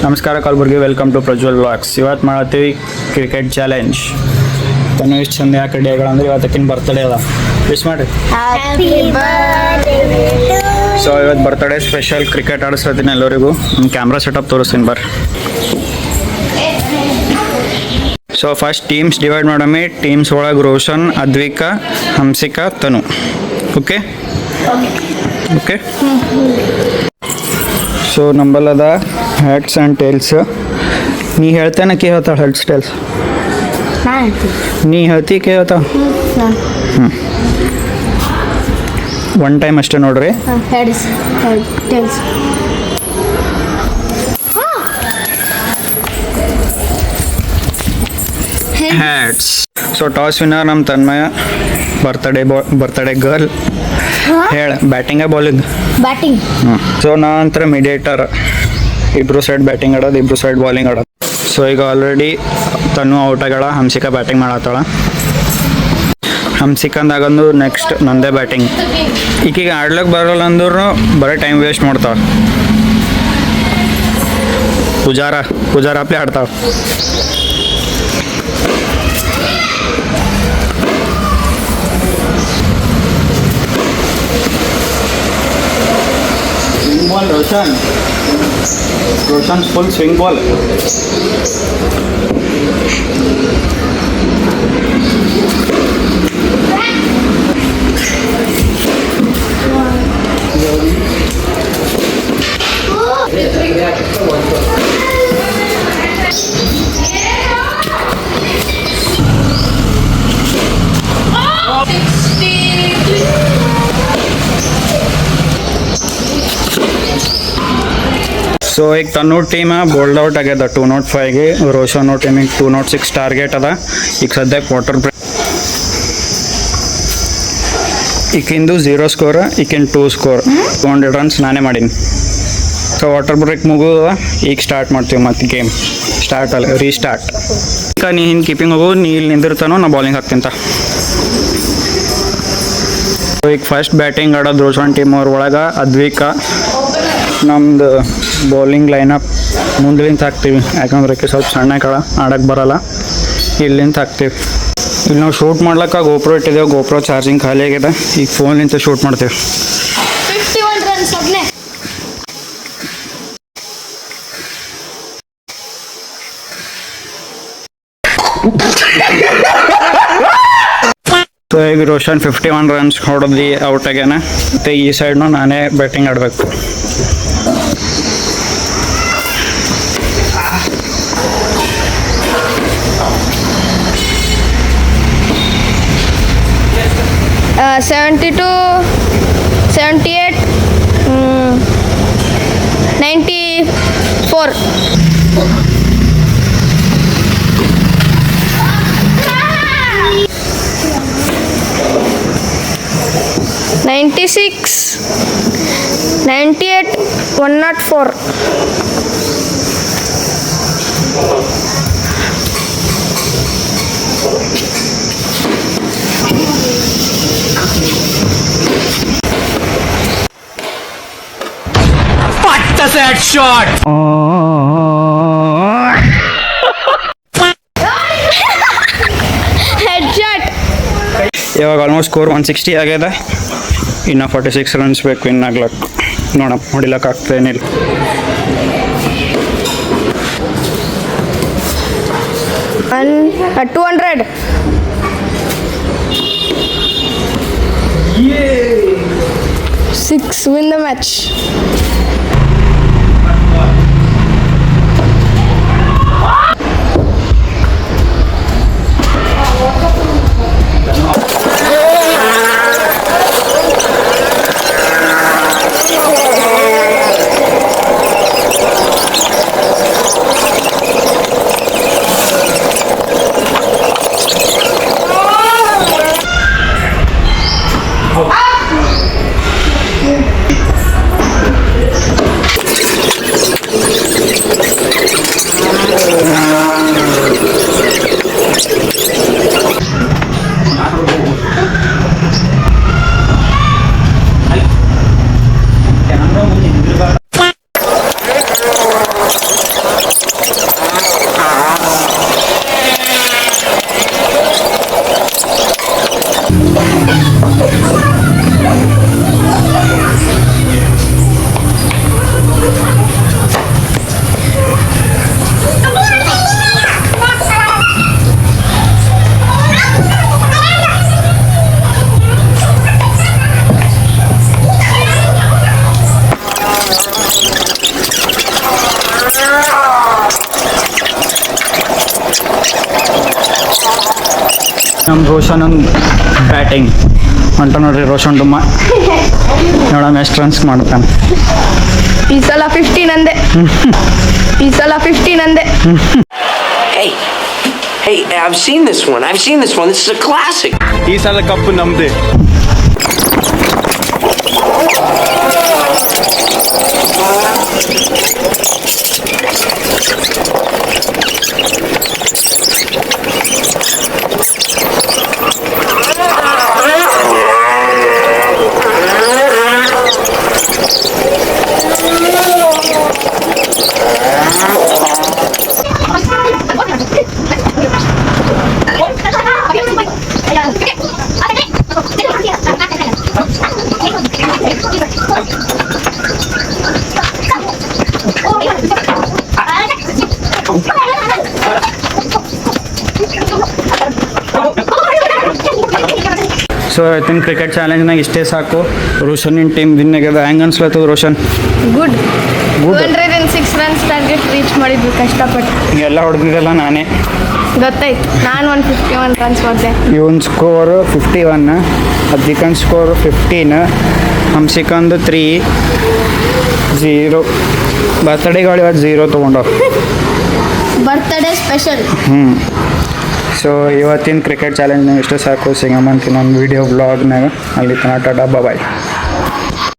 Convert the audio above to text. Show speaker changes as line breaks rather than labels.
ನಮಸ್ಕಾರ Kalaburagi, welcome to Prajwal vlogs. ಇವತ್ತು ಮಾಡತ್ತೀವಿ ಕ್ರಿಕೆಟ್ ಚಾಲೆಂಜ್. ತನು ಇಷ್ಟು ಚಂದ ಯಾಕೆ ರೆಡಿಯಾಗಳಂದ್ರೆ ಇವತ್ತಕ್ಕಿನ ಬರ್ತಡೇ ಅದ. ವಿಶ್ ಮಾಡಿರಿ. ಸೊ ಇವತ್ತು ಬರ್ತಡೇ ಸ್ಪೆಷಲ್ ಕ್ರಿಕೆಟ್ ಆಡಿಸ್ತೀನಿ ಎಲ್ಲರಿಗೂ. ನಮ್ಮ ಕ್ಯಾಮ್ರಾ ಸೆಟಪ್ ತೋರಿಸ್ತೀನಿ ಬರ್ರಿ. ಸೊ ಫಸ್ಟ್ ಟೀಮ್ಸ್ ಡಿವೈಡ್ ಮಾಡಮ್ಮಿ. ಟೀಮ್ಸ್ ಒಳಗೆ Roshan, Advika, Hamsika, Tanu. Okay okay. So ನಂಬಲ್ಲದ ಹೆಡ್ಸ್ ಆ್ಯಂಡ್ ಟೇಲ್ಸ್. ನೀ ಹೇಳ್ತೇನೆ ಕೇ ಹೇಳ್ತಾಳೆ ಹೆಡ್ಸ್ ಟೇಲ್ಸ್. ನೀ ಹೇಳ್ತಿ ಕೇ ಹೇಳ್ತಾವ. ಒನ್ ಟೈಮ್ ಅಷ್ಟೇ ನೋಡ್ರಿ. ಹೆಡ್ಸ್. ಸೊ ಟಾಸ್ ವಿನ್ನರ್ ನಮ್ಮ ತನ್ಮಯ. Birthday girl. ಹೇಳ ಬ್ಯಾಟಿಂಗ ಬೌಲಿಂಗ್?
ಬ್ಯಾಟಿಂಗ್.
ಸೊ ನಾ ಅಂತರ ಮಿಡಿಯೇಟರ್. ಇಬ್ರು ಸೈಡ್ ಬ್ಯಾಟಿಂಗ್ ಆಡೋದು, ಇಬ್ರು ಸೈಡ್ ಬಾಲಿಂಗ್ ಆಡೋದು. ಸೊ ಈಗ ಆಲ್ರೆಡಿ ತನು ಔಟ್ ಆಗ್ಯಾಳ, ಹಂಸಿಕಾ ಬ್ಯಾಟಿಂಗ್ ಮಾಡತ್ತಾಳ. ಹಂಸಿಕಂದಾಗಂದು ನೆಕ್ಸ್ಟ್ ನಂದೇ ಬ್ಯಾಟಿಂಗ್. ಈಗೀಗ ಆಡ್ಲಿಕ್ಕೆ ಬರೋಲ್ಲ ಅಂದ್ರೂ ಬರೀ ಟೈಮ್ ವೇಸ್ಟ್ ಮಾಡ್ತಾವ. ಪೂಜಾರ ಅಪ್ಲೆ ಆಡ್ತಾವ. Ball Roshan's full swing ball. So ಈಗ ತನ್ನೂ ಟೀಮ್ ಬೋಲ್ಡ್ ಔಟ್ ಆಗ್ಯದ 205ಗೆ. ರೋಷನ್ ಟೀಮಿಗೆ 206 ಟಾರ್ಗೆಟ್ ಅದ. ಈಗ ಸದ್ಯಕ್ಕೆ ವಾಟರ್ ಬ್ರೇಕ್. ಈಕಿಂದು 0 ಸ್ಕೋರ್, ಈಕಿನ 2 ಸ್ಕೋರ್. 200 ರನ್ಸ್ ನಾನೇ ಮಾಡೀನಿ. ಸೊ ವಾಟರ್ ಬ್ರೇಕ್ ಮುಗಿದ. ಈಗ ಸ್ಟಾರ್ಟ್ ಮಾಡ್ತೀವಿ ಮತ್ತೆ ಗೇಮ್. ಸ್ಟಾರ್ಟ್ ಅಲ್ಲ, ರೀಸ್ಟಾರ್ಟ್. ಈಗ ನೀ ಹಿಂಗೆ ಕೀಪಿಂಗ್ ಹೋಗು, ನೀ ಇಲ್ಲಿ ನಿಂದಿರ್ತಾನೋ, ನಾ ಬಾಲಿಂಗ್ ಹಾಕ್ತಿಂತ. ಈಗ ಫಸ್ಟ್ ಬ್ಯಾಟಿಂಗ್ ಆಡೋದು ರೋಷನ್ ಟೀಮ್ ಅವ್ರ ಒಳಗೆ ಅದ್ವಿಕಾ. ನಮ್ದು ಬೌಲಿಂಗ್ ಲೈನಪ್ ಮುಂದ್ಲಿಂತ ಹಾಕ್ತೀವಿ, ಯಾಕಂದ್ರೆ ಸ್ವಲ್ಪ ಸಣ್ಣ ಕಳ ಆಡಕ್ಕೆ ಬರಲ್ಲ. ಇಲ್ಲಿಂದ ಹಾಕ್ತೀವಿ. ಇಲ್ಲಿ ನಾವು ಶೂಟ್ ಮಾಡ್ಲಿಕ್ಕೆ ಗೋಪ್ರೋ ಇಟ್ಟಿದ್ದೇವೆ. ಗೋಪ್ರೋ ಚಾರ್ಜಿಂಗ್ ಖಾಲಿ ಆಗಿದೆ. ಈಗ ಫೋನ್ಲಿಂತ ಶೂಟ್ ಮಾಡ್ತೀವಿ.
51 ರನ್ಸ್ ಒಬ್ಬನೇ.
ಸೊ ಈಗ ರೋಷನ್ 51 ರನ್ಸ್ ಹೊಡೆದು ಔಟ್ ಆಗ್ಯಾನ. ಮತ್ತು ಈ ಸೈಡ್ನು ನಾನೇ ಬ್ಯಾಟಿಂಗ್ ಆಡಬೇಕು.
Uh, 72, 78, 94. $96, 98, 104.
What does that shot?
Headshot.
ಇವಾಗ ಆಲ್ಮೋಸ್ಟ್ ಸ್ಕೋರ್ 160 ಆಗ್ಯದ. ಇನ್ನು 46 ರನ್ಸ್ ಬೇಕು ವಿನ್ ಆಗ್ಲಕ್ಕೆ. ನೋಡಪ್ಪ, ಹೊಡಿಲಕ್ಕೆ ಆಗ್ತದೇನಿಲ್ಲ.
And 200. Yay! 6 win the match.
ನಮ್ಮ ರೋಷನ್ ಬ್ಯಾಟಿಂಗ್ ಹೊಂಟ ನೋಡ್ರಿ ರೋಷನ್ ಡುಮ್ಮ ನೋಡಮ್ಮ ಎಷ್ಟು ರನ್ಸ್ ಮಾಡ್ತಾನೆ.
ಈ ಸಲ 15 ಅಂದೆ. ಈ ಸಲ 15 ಅಂದೆ.
Hey, I've seen this one. This is a classic.
ಈ ಸಲ ಕಪ್ಪು ನಮ್ದೆ.
ಸೊ ಐ ಥಿಂಕ್ ಕ್ರಿಕೆಟ್ ಚಾಲೆಂಜ್ನಾಗ ಇಷ್ಟೇ ಸಾಕು. ರೋಷನಿನ ಟೀಮ್ ವಿನ್ ಆಗ್ಯದ. ಹೆಂಗೆ ಅನ್ಸ್ಲತ್ತದ Roshan?
Good.
Good.
206 runs target reach ಮಾಡಿದ್ವಿ ಕಷ್ಟಪಟ್ಟು.
ಎಲ್ಲ ಹೊಡೆದಿದ್ದೆಲ್ಲ ನಾನೇ.
ಗೊತ್ತಾಯ್ತು. ನಾನು 151 ರನ್ಸ್ ಮಾಡಿದೆ.
ಇವನ್ ಸ್ಕೋರ್ 51, ಅದ್ವಿಕನ್ ಸ್ಕೋರ್ 15, ಹಂಸಿಕಂದು 3, 0. ಬರ್ತಡೇ ಗಾಡಿ ಇವತ್ತು 0 ತೊಗೊಂಡವ್.
Birthday special.
ಸೊ ಇವತ್ತಿನ ಕ್ರಿಕೆಟ್ ಚಾಲೆಂಜ್ನಾಗ ಇಷ್ಟೇ ಸಾಕು. ಸಿಗಮಂತ ಇನ್ನೊಂದು ವೀಡಿಯೋ ಬ್ಲಾಗ್ನಾಗ. ಅಲ್ಲಿ ತನಕ ಟಾಟಾ ಬಾಯ್.